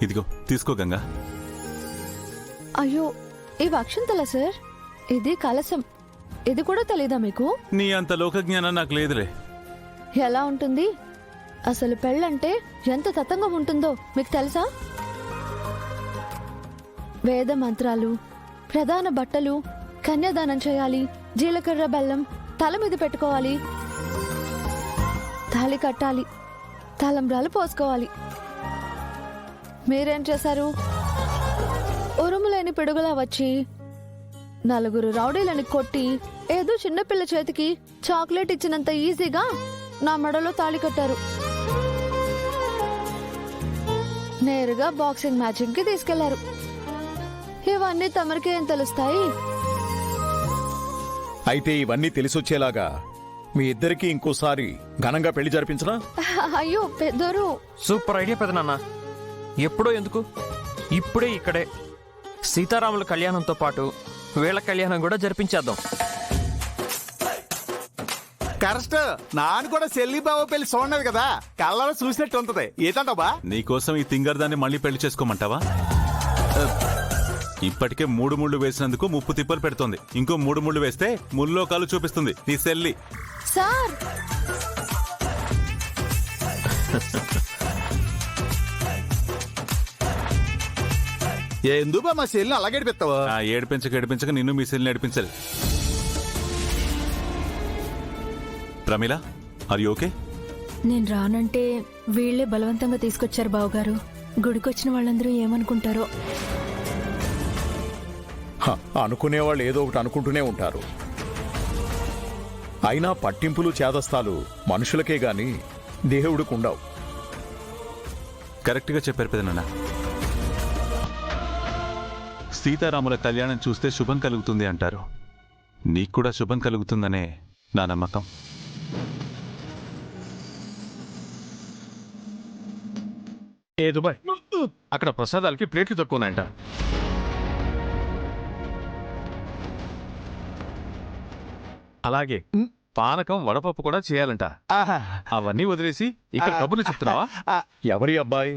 ఇదిగో తీసుకో గంగా. అయ్యో, ఇవి అక్షంతలా సార్? ఇది కలశం. ఇది కూడా తెలీదా మీకు? నీ అంత లోకజ్ఞానం నాకు లేదులే. ఎలా ఉంటుంది? అసలు పెళ్ళంటే ఎంత తతంగం ఉంటుందో మీకు తెలుసా? వేద మంత్రాలు, ప్రధాన బట్టలు, కన్యాదానం చేయాలి, జీలకర్ర బెల్లం తల మీద పెట్టుకోవాలి, తాళి కట్టాలి, తలంబ్రాలు పోసుకోవాలి. మీరేం చేశారు? ఉరుములేని పిడుగులా వచ్చి నలుగురు రౌడీలని కొట్టి ఏదో చిన్నపిల్ల చేతికి చాక్లెట్ ఇచ్చినంత ఈజీగా నా మెడలో తాళి కట్టారు. నేరుగా బాక్సింగ్ మ్యాచింగ్ కి తీసుకెళ్లారు. ఇవన్నీ తమరికి ఏం తెలుస్తాయి? అయితే ఇవన్నీ తెలిసొచ్చేలాగా మీ ఇద్దరికి ఇంకోసారి ఘనంగా పెళ్లి జరిపించరా? అయ్యో పెద్దోరు. సూపర్ ఐడియా పెదనాన్న. ఎప్పుడో ఎందుకు, ఇప్పుడే ఇక్కడే సీతారాముల కళ్యాణంతో పాటు వీళ్ళ కళ్యాణం కూడా జరిపించేద్దాం. కరెక్ట్. నాన్న కూడా చెల్లి బావ పెళ్లి చూడలేదు కదా, కళ్ళలో చూసినట్టు ఉంటది. ఏదంటావా? నీకోసం ఈ తింగర్ దాన్ని మళ్ళీ పెళ్లి చేసుకోమంటావా? ఇప్పటికే 3 ముళ్ళు వేసినందుకు 30 తిప్పలు పెడుతోంది. ఇంకో 3 ముళ్ళు వేస్తే ముల్లో కాలు చూపిస్తుంది నీ సెల్లి. సార్ ఎందుకు మా చెల్లిని అలాగే పెడతావా? ఏడిపించక నిన్ను మీ సెల్ని ఏడిపించాలి. Pramila, are you okay? నేను రానంటే వీళ్లే బలవంతంగా తీసుకొచ్చారు బావగారు. గుడికొచ్చిన వాళ్ళందరూ ఏమనుకుంటారో. అనుకునేవాళ్ళు ఏదో ఒకటి అనుకుంటూనే ఉంటారు. అయినా పట్టింపులు చేదస్తాలు మనుషులకే గాని దేవుడికి ఉండవు. కరెక్ట్గా చెప్పారు పెదనాన్న. సీతారాముల కళ్యాణం చూస్తే శుభం కలుగుతుంది అంటారు. నీకు కూడా శుభం కలుగుతుందనే నా నమ్మకం. ఏ దుబాయ్, అక్కడ ప్రసాదాలకి ప్లేట్లు తక్కువనంట. అలాగే పానకం వడపప్పు కూడా చేయాలంట. అవన్నీ వదిలేసి ఇక్కడ కబుర్లు చెప్తున్నావా? ఎవరి అబ్బాయి?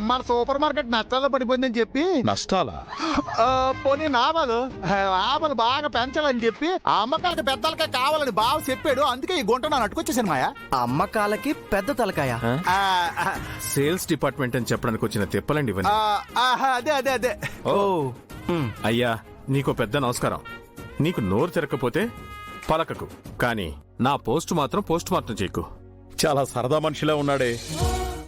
మన సూపర్ మార్కెట్ నష్టాల్లో పడిపోయిందని చెప్పి. నష్టాలా? పోనీ ఆపలు బాగా పెంచాలని చెప్పి ఆ అమ్మకాలకి పెద్దలకే కావాలని బావ చెప్పాడు. అందుకే ఈ గుంట నా అట్టుకొచ్చేసాను మాయా. అమ్మకాలకి పెద్ద తలకాయ. సేల్స్ డిపార్ట్మెంట్ అని చెప్పడానికి వచ్చిన తిప్పలండి ఇవన్నీ. అదే అదే అదే. ఓ అయ్యా, నీకు పెద్ద నమస్కారం. నీకు నోరు తిరగకపోతే పలకకు, కానీ నా పోస్ట్ మాత్రం చేయకు. చాలా సరదా మనిషిలా ఉన్నాడే.